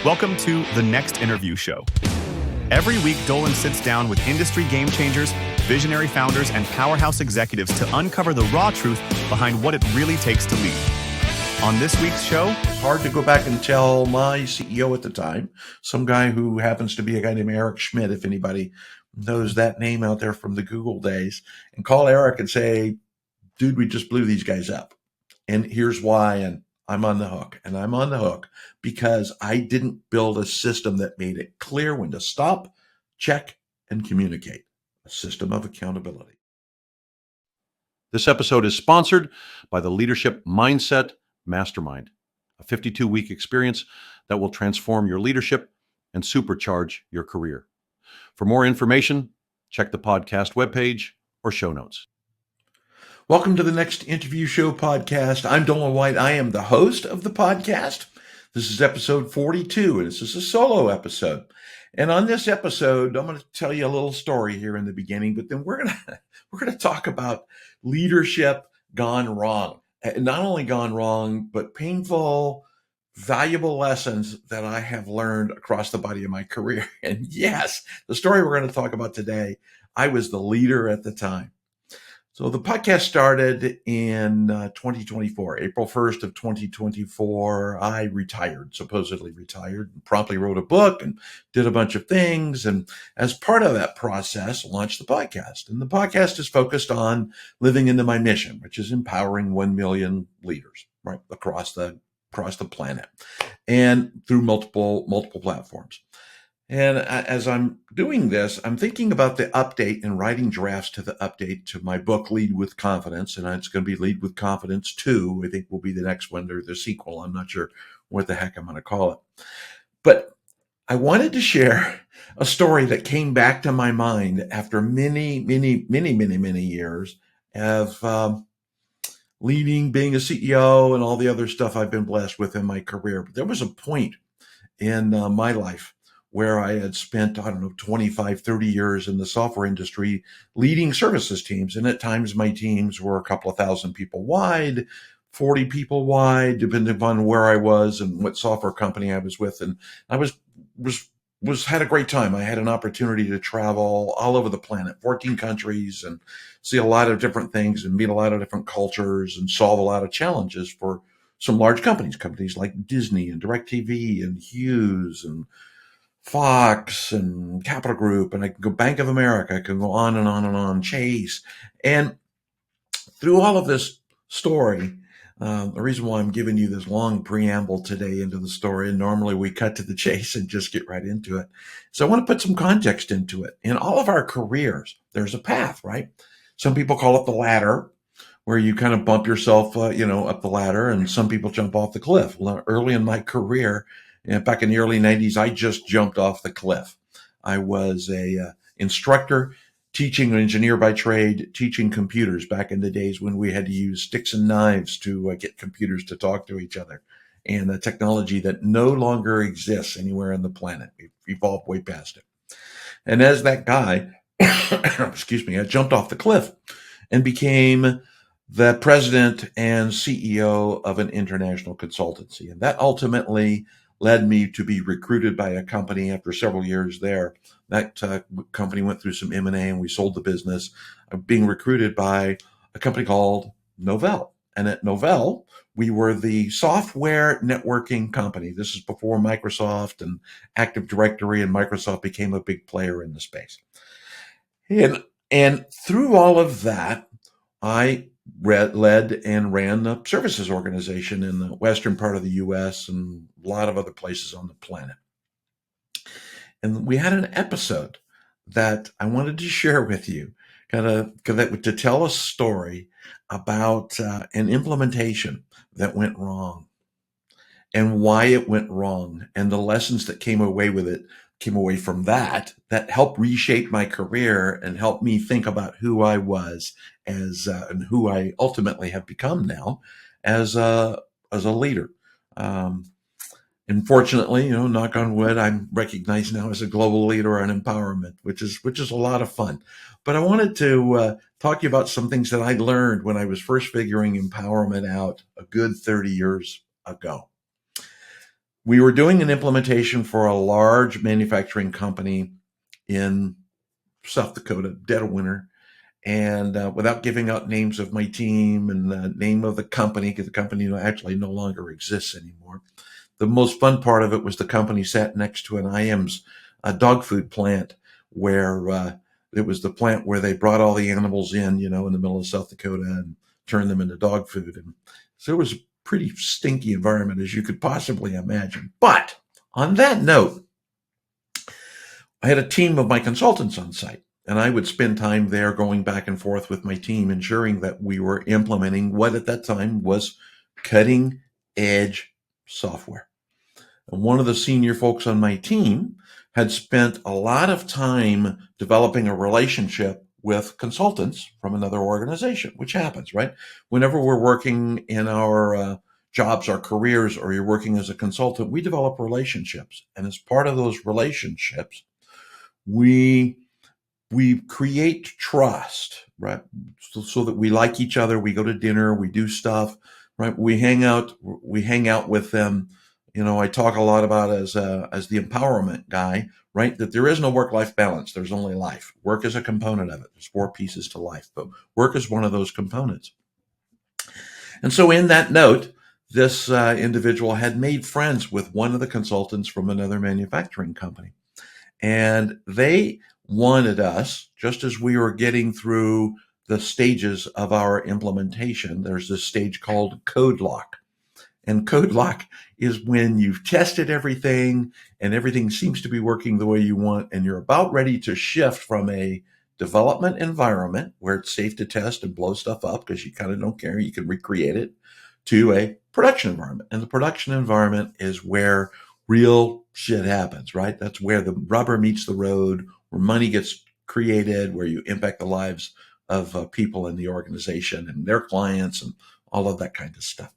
Welcome to The Next Interview Show. Every week, Doland sits down with industry game changers, visionary founders, and powerhouse executives to uncover the raw truth behind what it really takes to lead. On this week's show, hard to go back and tell my CEO at the time, some guy who happens to be a guy named Eric Schmidt, if anybody knows that name out there from the Google days, and call Eric and say, dude, we just blew these guys up. And here's why. And I'm on the hook. And I'm on the hook because I didn't build a system that made it clear when to stop, check, and communicate. A system of accountability. This episode is sponsored by the Leadership Mindset Mastermind, a 52-week experience that will transform your leadership and supercharge your career. For more information, check the podcast webpage or show notes. Welcome to the Next Interview Show podcast. I'm Doland White. I am the host of the podcast. This is episode 42, and this is a solo episode. And on this episode, I'm going to tell you a little story here in the beginning, but then we're going to talk about leadership gone wrong. Not only gone wrong, but painful, valuable lessons that I have learned across the body of my career. And yes, the story we're going to talk about today, I was the leader at the time. So the podcast started in 2024, April 1st of 2024. I supposedly retired, and promptly wrote a book and did a bunch of things. And as part of that process, launched the podcast. And the podcast is focused on living into my mission, which is empowering 1 million leaders right across the planet and through multiple platforms. And as I'm doing this, I'm thinking about the update and writing drafts to the update to my book, Lead with Confidence. And it's going to be Lead with Confidence 2, I think will be the next one, or the sequel. I'm not sure what the heck I'm going to call it. But I wanted to share a story that came back to my mind after many years of leading, being a CEO, and all the other stuff I've been blessed with in my career. But there was a point in my life where I had spent, 25, 30 years in the software industry leading services teams. And at times my teams were a couple of thousand people wide, 40 people wide, depending upon where I was and what software company I was with. And I had a great time. I had an opportunity to travel all over the planet, 14 countries, and see a lot of different things and meet a lot of different cultures and solve a lot of challenges for some large companies like Disney and DirecTV and Hughes and Fox and Capital Group, and I can go Bank of America, I can go on and on and on, Chase. And through all of this story, the reason why I'm giving you this long preamble today into the story, and normally we cut to the chase and just get right into it. So I want to put some context into it. In all of our careers, there's a path, right? Some people call it the ladder, where you kind of bump yourself, up the ladder, and some people jump off the cliff. Well, early in my career, back in the early 90s, I just jumped off the cliff. I was a instructor, teaching, an engineer by trade, teaching computers back in the days when we had to use sticks and knives to get computers to talk to each other, and a technology that no longer exists anywhere on the planet. We've evolved way past it. And as that guy, I jumped off the cliff and became the president and CEO of an international consultancy. And that ultimately led me to be recruited by a company after several years there. That company went through some M&A and we sold the business. Being recruited by a company called Novell. And at Novell, we were the software networking company. This is before Microsoft and Active Directory, and Microsoft became a big player in the space. And through all of that, I led and ran the services organization in the western part of the U.S. and a lot of other places on the planet. And we had an episode that I wanted to share with you, to tell a story about an implementation that went wrong and why it went wrong, and the lessons that came away from that helped reshape my career and helped me think about who I was and who I ultimately have become now as a leader. And fortunately, knock on wood, I'm recognized now as a global leader on empowerment, which is a lot of fun. But I wanted to talk to you about some things that I learned when I was first figuring empowerment out a good 30 years ago. We were doing an implementation for a large manufacturing company in South Dakota, dead of winter. And without giving out names of my team and the name of the company, because the company actually no longer exists anymore, the most fun part of it was the company sat next to an IM's dog food plant, where it was the plant where they brought all the animals in the middle of South Dakota and turned them into dog food. And so it was a pretty stinky environment, as you could possibly imagine. But on that note, I had a team of my consultants on site, and I would spend time there going back and forth with my team, ensuring that we were implementing what at that time was cutting edge software. And one of the senior folks on my team had spent a lot of time developing a relationship with consultants from another organization, which happens, right? Whenever we're working in our jobs, our careers, or you're working as a consultant, we develop relationships. And as part of those relationships, we create trust, right? So that we like each other. We go to dinner, we do stuff, right? We hang out with them. I talk a lot about as the empowerment guy, right? That there is no work-life balance. There's only life. Work is a component of it. There's 4 pieces to life, but work is one of those components. And so in that note, this individual had made friends with one of the consultants from another manufacturing company. And they wanted us, just as we were getting through the stages of our implementation, there's this stage called code lock. And code lock is when you've tested everything and everything seems to be working the way you want, and you're about ready to shift from a development environment where it's safe to test and blow stuff up because you kind of don't care, you can recreate it, to a production environment. And the production environment is where real shit happens, right? That's where the rubber meets the road, where money gets created, where you impact the lives of people in the organization and their clients and all of that kind of stuff.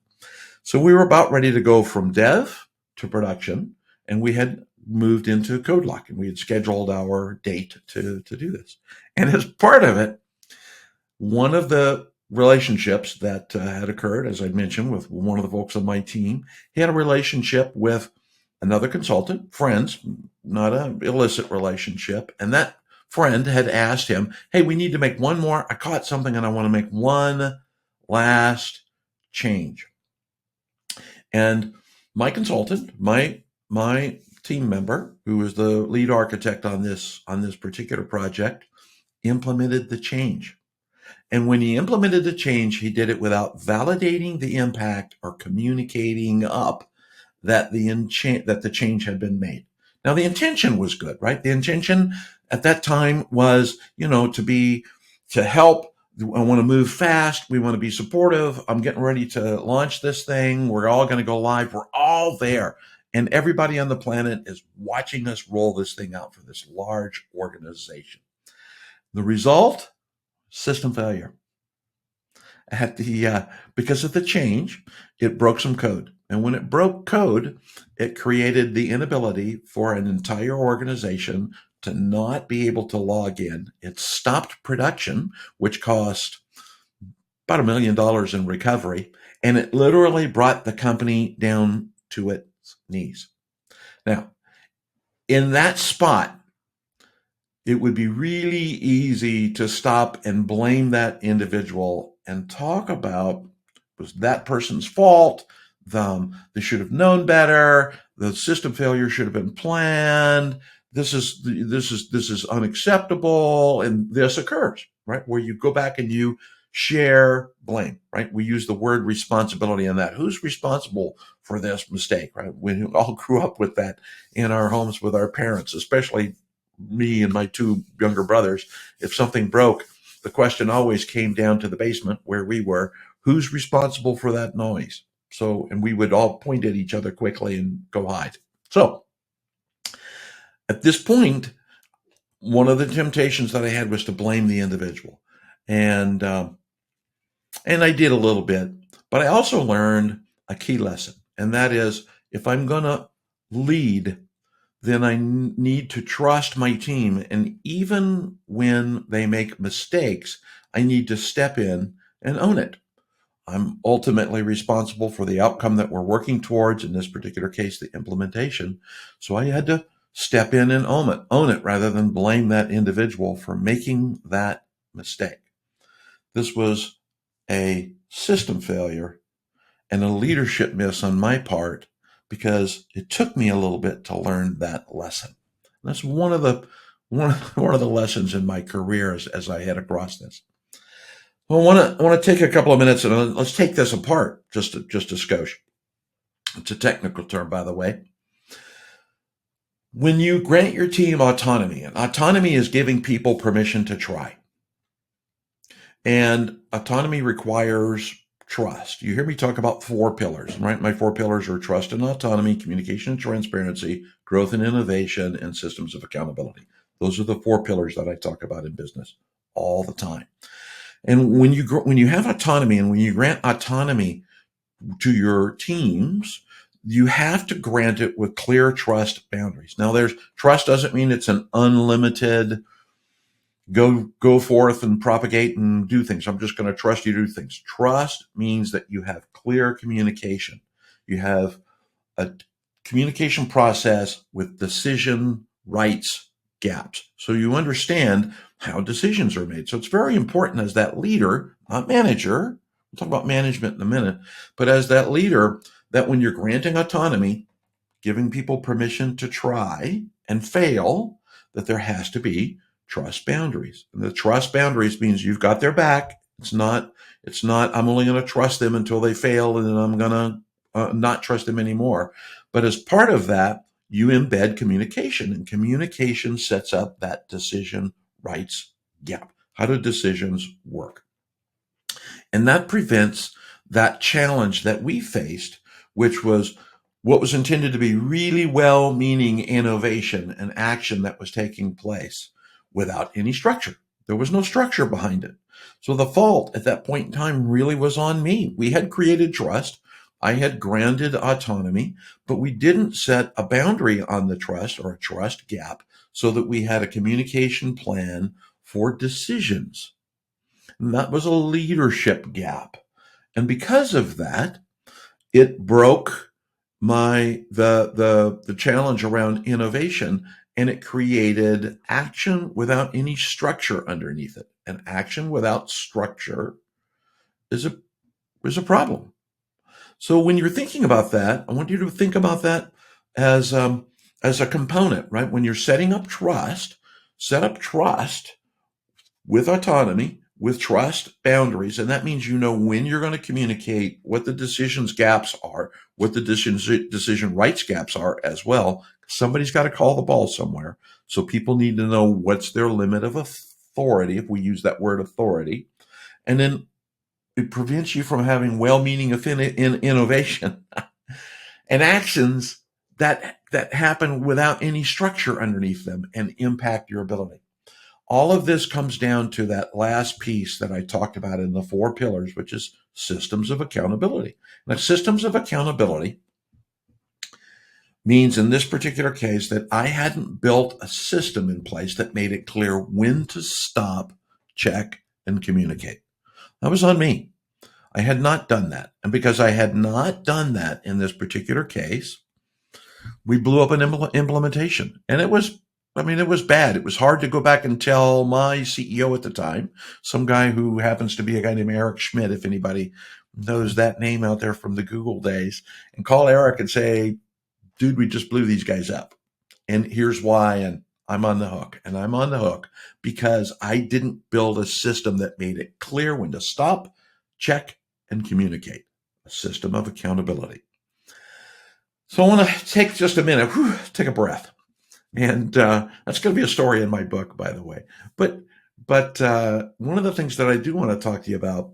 So we were about ready to go from dev to production, and we had moved into code lock, and we had scheduled our date to do this. And as part of it, one of the relationships that had occurred, as I mentioned, with one of the folks on my team, he had a relationship with another consultant, friends, not an illicit relationship. And that friend had asked him, hey, we need to make one more. I caught something and I want to make one last change. And my consultant, my team member, who was the lead architect on this particular project, implemented the change. And when he implemented the change, he did it without validating the impact or communicating up that the change had been made. Now, the intention was good, right? The intention at that time was, to help. I want to move fast. We want to be supportive. I'm getting ready to launch this thing. We're all going to go live. We're all there. And everybody on the planet is watching us roll this thing out for this large organization. The result? System failure. Because of the change, it broke some code. And when it broke code, it created the inability for an entire organization to not be able to log in. It stopped production, which cost about $1 million in recovery, and it literally brought the company down to its knees. Now, in that spot, it would be really easy to stop and blame that individual and talk about, was that person's fault? They should have known better. The system failure should have been planned. This is unacceptable, and this occurs, right? Where you go back and you share blame, right? We use the word responsibility on that. Who's responsible for this mistake, right? We all grew up with that in our homes with our parents, especially me and my 2 younger brothers. If something broke, the question always came down to the basement where we were. Who's responsible for that noise? And we would all point at each other quickly and go hide. So at this point, one of the temptations that I had was to blame the individual. And I did a little bit, but I also learned a key lesson. And that is, if I'm going to lead, then I need to trust my team. And even when they make mistakes, I need to step in and own it. I'm ultimately responsible for the outcome that we're working towards, in this particular case, the implementation. So I had to step in and own it rather than blame that individual for making that mistake. This was a system failure and a leadership miss on my part because it took me a little bit to learn that lesson. And that's one of the lessons in my career as I head across this. Well, I want to take a couple of minutes and let's take this apart just a skosh. It's a technical term, by the way. When you grant your team autonomy, and autonomy is giving people permission to try. And autonomy requires trust. You hear me talk about 4 pillars, right? My 4 pillars are trust and autonomy, communication and transparency, growth and innovation, and systems of accountability. Those are the 4 pillars that I talk about in business all the time. And when you have autonomy and when you grant autonomy to your teams, you have to grant it with clear trust boundaries. Now, trust doesn't mean it's an unlimited go forth and propagate and do things. I'm just going to trust you to do things. Trust means that you have clear communication. You have a communication process with decision rights gaps. So you understand how decisions are made. So it's very important as that leader, not manager, we'll talk about management in a minute, but as that leader, that when you're granting autonomy, giving people permission to try and fail, that there has to be trust boundaries. And the trust boundaries means you've got their back. It's not I'm only going to trust them until they fail and then I'm going to not trust them anymore. But as part of that, you embed communication, and communication sets up that decision rights gap. How do decisions work? And that prevents that challenge that we faced, which was what was intended to be really well-meaning innovation and action that was taking place without any structure. There was no structure behind it. So the fault at that point in time really was on me. We had created trust. I had granted autonomy, but we didn't set a boundary on the trust or a trust gap so that we had a communication plan for decisions. And that was a leadership gap. And because of that, it broke the challenge around innovation, and it created action without any structure underneath it. And action without structure is a problem. So when you're thinking about that, I want you to think about that as a component, right? When you're setting up trust, set up trust with autonomy, with trust boundaries, and that means you know when you're going to communicate, what the decisions gaps are, what the decision rights gaps are as well. Somebody's got to call the ball somewhere. So people need to know what's their limit of authority, if we use that word authority. And then it prevents you from having well-meaning innovation and actions that happen without any structure underneath them and impact your ability. All of this comes down to that last piece that I talked about in the 4 pillars, which is systems of accountability. Now, systems of accountability means in this particular case that I hadn't built a system in place that made it clear when to stop, check, and communicate. That was on me. I had not done that. And because I had not done that in this particular case, we blew up an implementation. And it was bad. It was hard to go back and tell my CEO at the time, some guy who happens to be a guy named Eric Schmidt, if anybody knows that name out there from the Google days, and call Eric and say, dude, we just blew these guys up. And here's why. And I'm on the hook. And I'm on the hook because I didn't build a system that made it clear when to stop, check, and communicate. A system of accountability. So I want to take just a minute, take a breath. And that's going to be a story in my book, by the way. But one of the things that I do want to talk to you about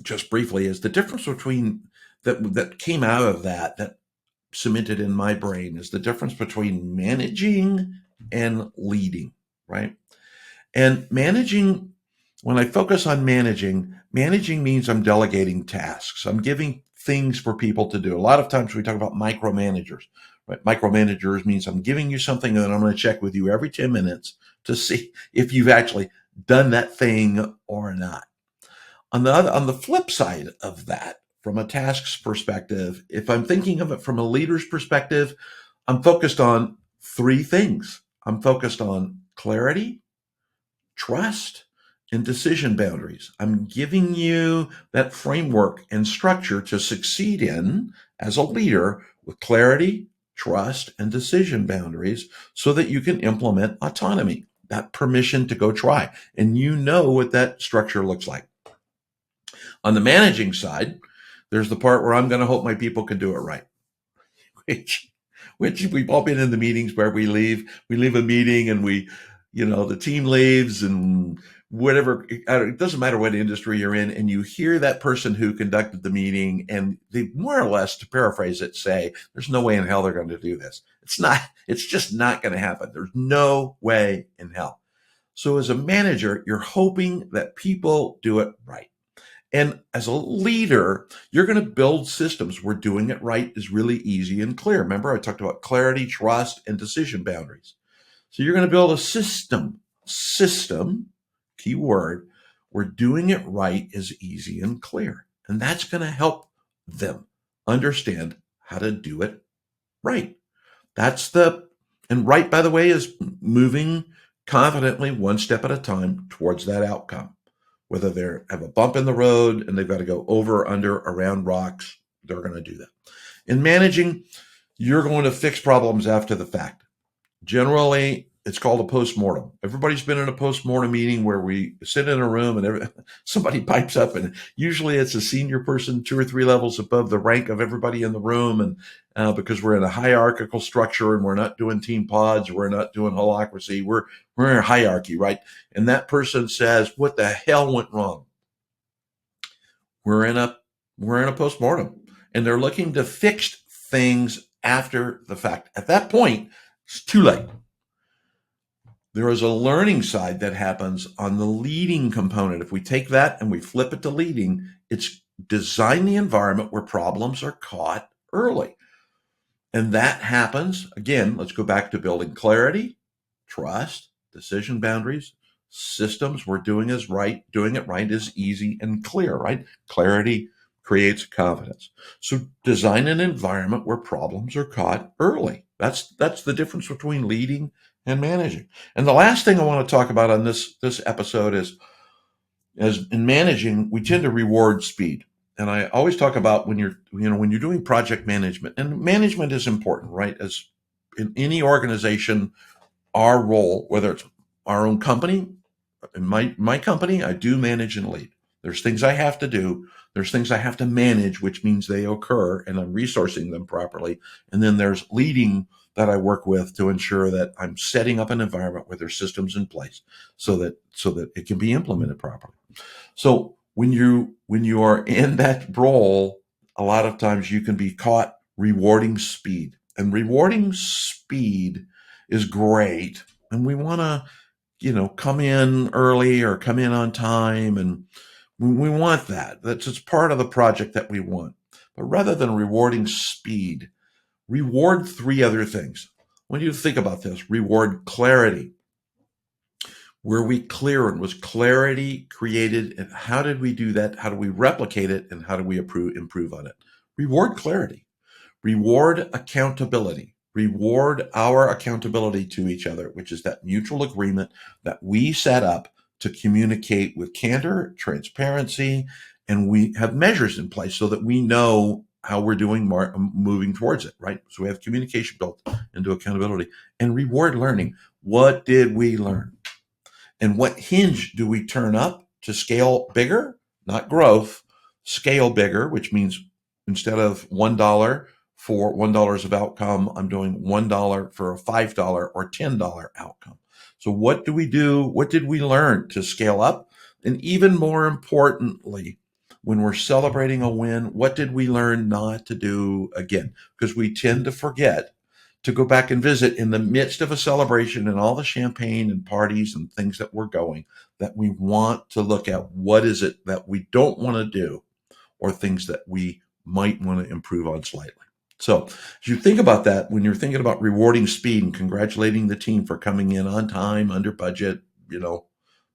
just briefly is the difference between that came out of that cemented in my brain is the difference between managing and leading, right? And managing, when I focus on managing means I'm delegating tasks. I'm giving things for people to do. A lot of times we talk about micromanagers. Right? Micromanagers means I'm giving you something and then I'm going to check with you every 10 minutes to see if you've actually done that thing or not. On the flip side of that, from a tasks perspective, if I'm thinking of it from a leader's perspective, I'm focused on three things. I'm focused on clarity, trust, and decision boundaries. I'm giving you that framework and structure to succeed in as a leader with clarity, trust, and decision boundaries so that you can implement autonomy, that permission to go try. And you know what that structure looks like. On the managing side, there's the part where I'm going to hope my people can do it right, which we've all been in the meetings where we leave a meeting and the team leaves and whatever, it doesn't matter what industry you're in, and you hear that person who conducted the meeting and they more or less, to paraphrase it, say, there's no way in hell they're going to do this. It's just not going to happen. There's no way in hell. So as a manager, you're hoping that people do it right. And as a leader, you're going to build systems where doing it right is really easy and clear. Remember, I talked about clarity, trust, and decision boundaries. So you're going to build a system, key word, where doing it right is easy and clear. And that's going to help them understand how to do it right. And right, by the way, is moving confidently one step at a time towards that outcome. Whether they have a bump in the road and they've got to go over, under, around rocks, they're going to do that. In managing, you're going to fix problems after the fact. Generally, it's called a postmortem. Everybody's been in a postmortem meeting where we sit in a room and somebody pipes up, and usually it's a senior person 2 or 3 levels above the rank of everybody in the room. And because we're in a hierarchical structure and we're not doing team pods, we're not doing holacracy, we're in a hierarchy, right? And that person says, "What the hell went wrong?" We're in a postmortem, and they're looking to fix things after the fact. At that point, it's too late. There is a learning side that happens on the leading component. If we take that and we flip it to leading, it's design the environment where problems are caught early. And that happens, again, let's go back to building clarity, trust, decision boundaries, systems where doing it right is easy and clear, right? Clarity creates confidence. So design an environment where problems are caught early. That's the difference between leading and managing. And the last thing I want to talk about on this episode is, as in managing, we tend to reward speed. And I always talk about when you're doing project management, and management is important, right? As in any organization, our role, whether it's our own company, in my company, I do manage and lead. There's things I have to do. There's things I have to manage, which means they occur and I'm resourcing them properly. And then there's leading that I work with to ensure that I'm setting up an environment where there's systems in place so that it can be implemented properly. So when you are in that role, a lot of times you can be caught rewarding speed. And rewarding speed is great. And we want to, come in early or come in on time. And we want that. That's just part of the project that we want. But rather than rewarding speed, reward 3 other things. When you think about this, reward clarity. Were we clear, and was clarity created? And how did we do that? How do we replicate it? And how do we improve on it? Reward clarity. Reward accountability. Reward our accountability to each other, which is that mutual agreement that we set up to communicate with candor, transparency, and we have measures in place so that we know how we're doing moving towards it, right? So we have communication built into accountability. And reward learning. What did we learn? And what hinge do we turn up to scale bigger? Not growth, scale bigger, which means instead of $1 for $1 of outcome, I'm doing $1 for a $5 or $10 outcome. So what do we do? What did we learn to scale up? And even more importantly, when we're celebrating a win, what did we learn not to do again? Because we tend to forget to go back and visit in the midst of a celebration and all the champagne and parties and things that we're going, that we want to look at what is it that we don't want to do or things that we might want to improve on slightly. So as you think about that, when you're thinking about rewarding speed and congratulating the team for coming in on time, under budget, blah,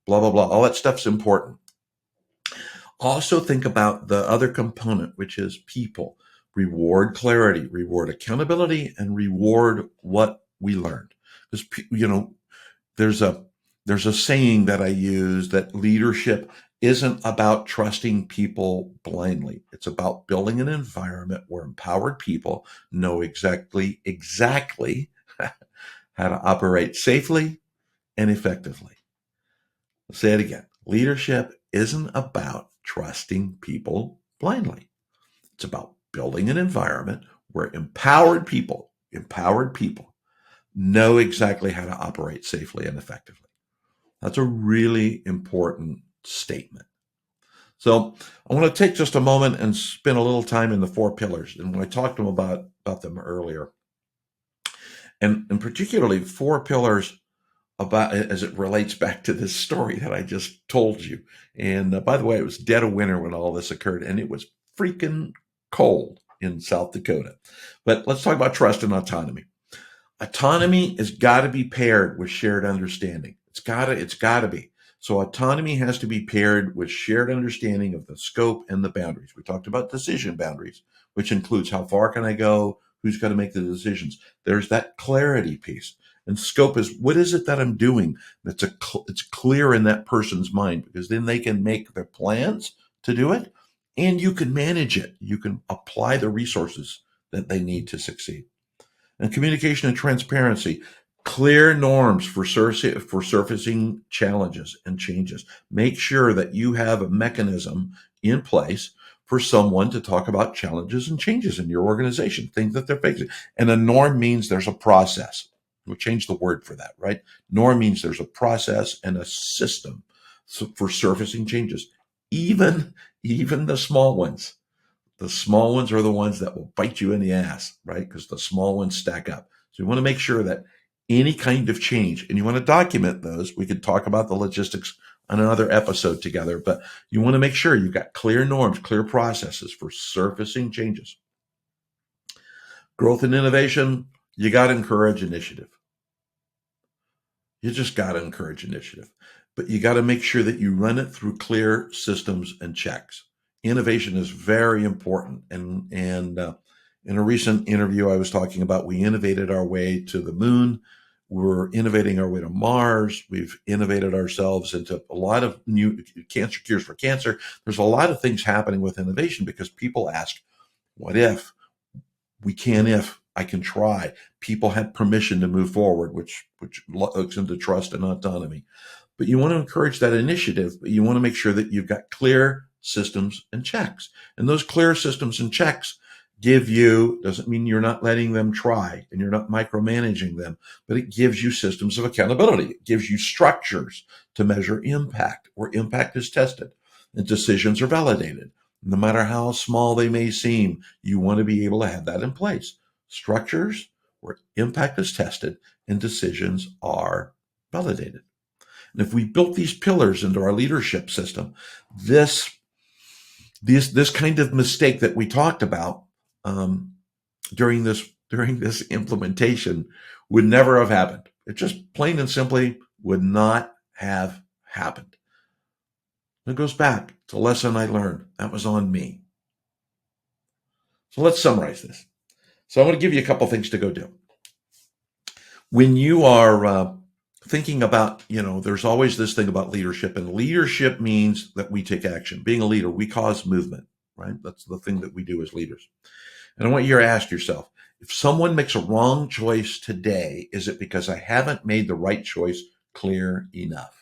blah, blah, all that stuff's important. Also think about the other component, which is people. Reward clarity, reward accountability, and reward what we learned. Because, there's a there's a saying that I use that leadership isn't about trusting people blindly. It's about building an environment where empowered people know exactly how to operate safely and effectively. I'll say it again. Leadership isn't about trusting people blindly. It's about building an environment where empowered people know exactly how to operate safely and effectively. That's a really important statement. So I want to take just a moment and spend a little time in the four pillars. And when I talked to them about them earlier, and particularly four pillars about as it relates back to this story that I just told you. And by the way, it was dead of winter when all this occurred, and it was freaking cold in South Dakota. But let's talk about trust and autonomy. Autonomy has got to be paired with shared understanding. It's got to be. So autonomy has to be paired with shared understanding of the scope and the boundaries. We talked about decision boundaries, which includes how far can I go, who's got to make the decisions. There's that clarity piece. And scope is, what is it that I'm doing that's it's clear in that person's mind, because then they can make their plans to do it, and you can manage it. You can apply the resources that they need to succeed. And communication and transparency, clear norms for surfacing challenges and changes. Make sure that you have a mechanism in place for someone to talk about challenges and changes in your organization, things that they're facing. And a norm means there's a process. We'll change the word for that, right? Norm means there's a process and a system for surfacing changes, even the small ones. The small ones are the ones that will bite you in the ass, right? Because the small ones stack up. So you want to make sure that any kind of change, and you want to document those. We could talk about the logistics on another episode together, but you want to make sure you've got clear norms, clear processes for surfacing changes. Growth and innovation, you got to encourage initiative. You just got to encourage initiative, but you got to make sure that you run it through clear systems and checks. Innovation is very important. And in a recent interview, I was talking about we innovated our way to the moon. We're innovating our way to Mars. We've innovated ourselves into a lot of new cancer cures for cancer. There's a lot of things happening with innovation because people ask, what if? We can if. I can try. People have permission to move forward, which looks into trust and autonomy. But you want to encourage that initiative, but you want to make sure that you've got clear systems and checks. And those clear systems and checks doesn't mean you're not letting them try and you're not micromanaging them, but it gives you systems of accountability. It gives you structures to measure impact, where impact is tested and decisions are validated. No matter how small they may seem, you want to be able to have that in place. Structures where impact is tested and decisions are validated. And if we built these pillars into our leadership system, this kind of mistake that we talked about during this implementation would never have happened. It just plain and simply would not have happened. It goes back to a lesson I learned. That was on me. So let's summarize this. So I want to give you a couple things to go do. When you are thinking about, there's always this thing about leadership, and leadership means that we take action. Being a leader, we cause movement, right? That's the thing that we do as leaders. And I want you to ask yourself, if someone makes a wrong choice today, is it because I haven't made the right choice clear enough?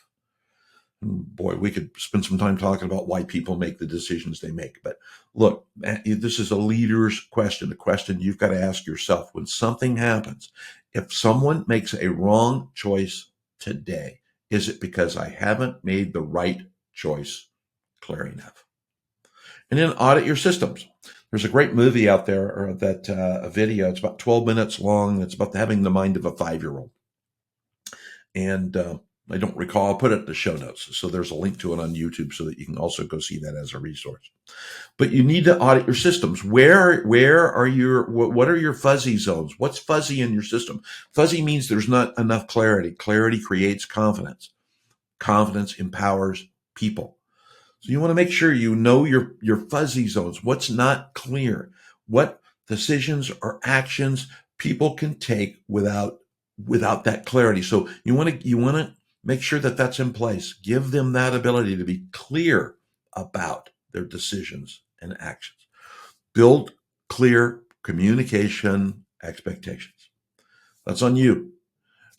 And boy, we could spend some time talking about why people make the decisions they make. But look, this is a leader's question, a question you've got to ask yourself. When something happens, if someone makes a wrong choice today, is it because I haven't made the right choice clear enough? And then audit your systems. There's a great movie out there, or a video. It's about 12 minutes long. It's about having the mind of a 5-year-old. And I don't recall. I'll put it in the show notes. So there's a link to it on YouTube so that you can also go see that as a resource. But you need to audit your systems. What are your fuzzy zones? What's fuzzy in your system? Fuzzy means there's not enough clarity. Clarity creates confidence. Confidence empowers people. So you want to make sure you know your fuzzy zones, what's not clear, what decisions or actions people can take without that clarity. So you want to make sure that that's in place. Give them that ability to be clear about their decisions and actions. Build clear communication expectations. That's on you.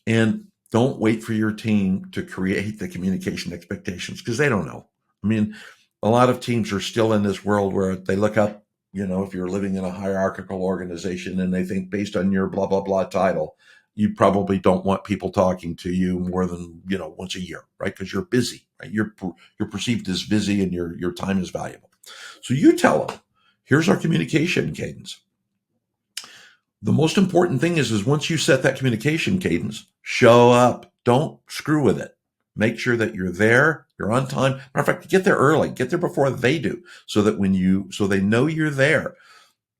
And don't wait for your team to create the communication expectations because they don't know. I mean, a lot of teams are still in this world where they look up, if you're living in a hierarchical organization and they think based on your blah, blah, blah title, you probably don't want people talking to you more than, once a year, right? Because you're busy, right? You're perceived as busy and your time is valuable. So you tell them, here's our communication cadence. The most important thing is once you set that communication cadence, show up. Don't screw with it. Make sure that you're there, you're on time. Matter of fact, get there early, get there before they do, so that so they know you're there.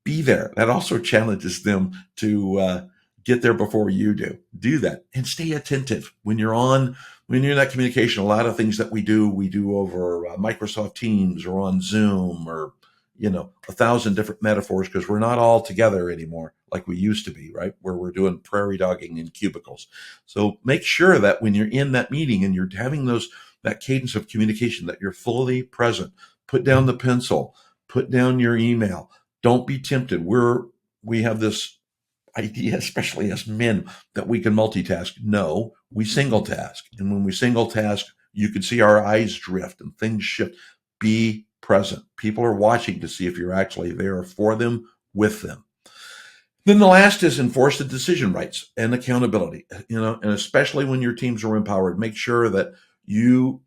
Be there. That also challenges them to get there before you do. Do that and stay attentive when you're in that communication. A lot of things that we do over Microsoft Teams or on Zoom or 1,000 different metaphors because we're not all together anymore like we used to be, right? Where we're doing prairie dogging in cubicles. So make sure that when you're in that meeting and you're having that cadence of communication, that you're fully present. Put down the pencil, put down your email. Don't be tempted. We have this idea, especially as men, that we can multitask. No, we single task. And when we single task, you can see our eyes drift and things shift. Be present. People are watching to see if you're actually there for them, with them. Then the last is enforce the decision rights and accountability, and especially when your teams are empowered, make sure that you're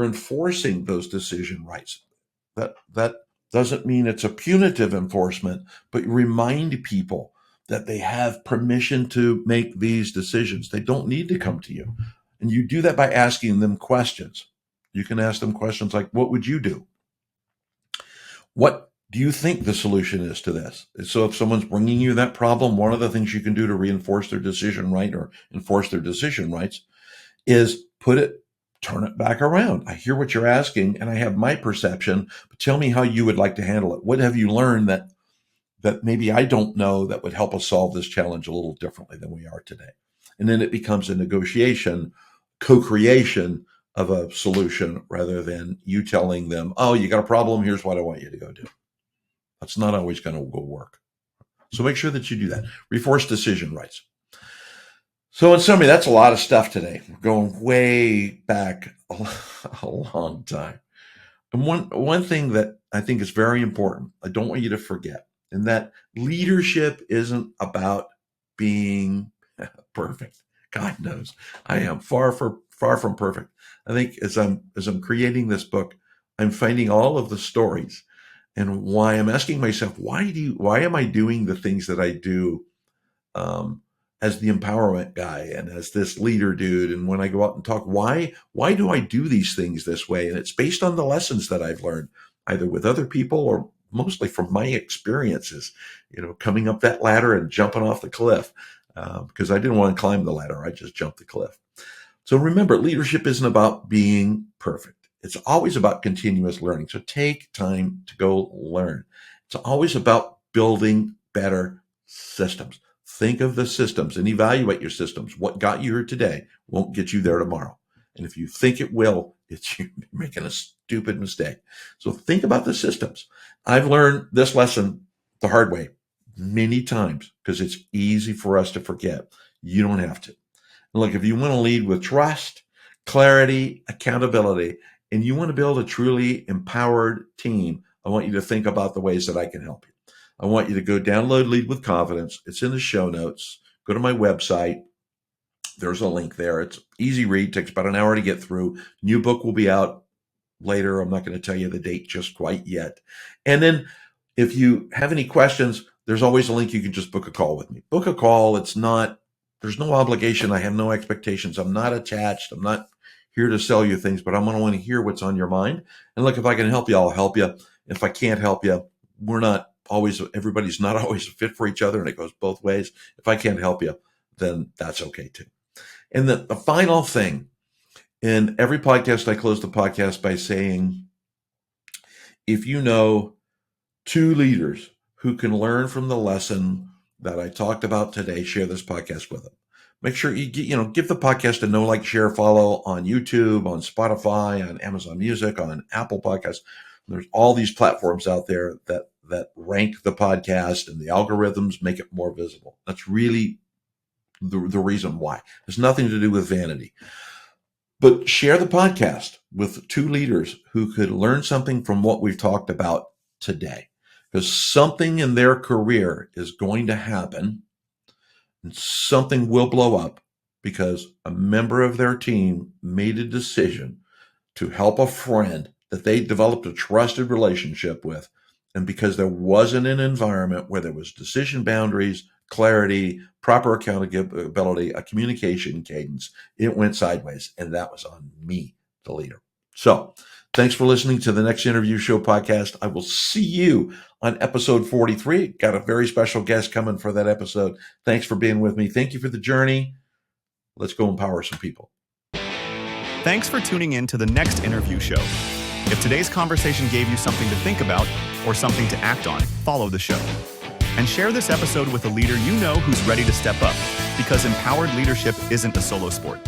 enforcing those decision rights. That doesn't mean it's a punitive enforcement, but remind people that they have permission to make these decisions. They don't need to come to you. And you do that by asking them questions. You can ask them questions like, what would you do? What do you think the solution is to this? So if someone's bringing you that problem, one of the things you can do to reinforce their decision right or enforce their decision rights is turn it back around. I hear what you're asking and I have my perception, but tell me how you would like to handle it. What have you learned that maybe I don't know that would help us solve this challenge a little differently than we are today? And then it becomes a negotiation, co-creation of a solution rather than you telling them, oh, you got a problem, here's what I want you to go do. That's not always going to go work. So make sure that you do that. Reinforce decision rights. So in summary, that's a lot of stuff today. We're going way back a long time. And one thing that I think is very important, I don't want you to forget, and that leadership isn't about being perfect. God knows I am far from perfect. I think as I'm creating this book, I'm finding all of the stories and why I'm asking myself, why am I doing the things that I do as the empowerment guy and as this leader dude? And when I go out and talk, why do I do these things this way? And it's based on the lessons that I've learned, either with other people or mostly from my experiences, coming up that ladder and jumping off the cliff. Because I didn't want to climb the ladder. I just jumped the cliff. So remember, leadership isn't about being perfect. It's always about continuous learning. So take time to go learn. It's always about building better systems. Think of the systems and evaluate your systems. What got you here today won't get you there tomorrow. And if you think it will, you're making a stupid mistake. So think about the systems. I've learned this lesson the hard way many times because it's easy for us to forget. You don't have to. Look, if you want to lead with trust, clarity, accountability, and you want to build a truly empowered team, I want you to think about the ways that I can help you. I want you to go download Lead with Confidence. It's in the show notes. Go to my website. There's a link there. It's easy read, takes about an hour to get through. New book will be out later. I'm not going to tell you the date just quite yet. And then if you have any questions, there's always a link. You can just book a call with me. Book a call. There's no obligation. I have no expectations. I'm not attached. I'm not here to sell you things, but I'm going to want to hear what's on your mind. And look, if I can help you, I'll help you. If I can't help you, everybody's not always a fit for each other, and it goes both ways. If I can't help you, then that's okay too. And the final thing, in every podcast, I close the podcast by saying, if you know two leaders who can learn from the lesson that I talked about today, share this podcast with them. Make sure you give the podcast a know, like, share, follow on YouTube, on Spotify, on Amazon Music, on Apple Podcasts. There's all these platforms out there that rank the podcast, and the algorithms make it more visible. That's really the reason why. There's nothing to do with vanity. But share the podcast with two leaders who could learn something from what we've talked about today, because something in their career is going to happen and something will blow up because a member of their team made a decision to help a friend that they developed a trusted relationship with. And because there wasn't an environment where there was decision boundaries, clarity, proper accountability, a communication cadence, it went sideways. And that was on me, the leader. So thanks for listening to the Next Interview Show podcast. I will see you on episode 43. Got a very special guest coming for that episode. Thanks for being with me. Thank you for the journey. Let's go empower some people. Thanks for tuning in to the Next Interview Show. If today's conversation gave you something to think about or something to act on, follow the show. And share this episode with a leader you know who's ready to step up, because empowered leadership isn't a solo sport.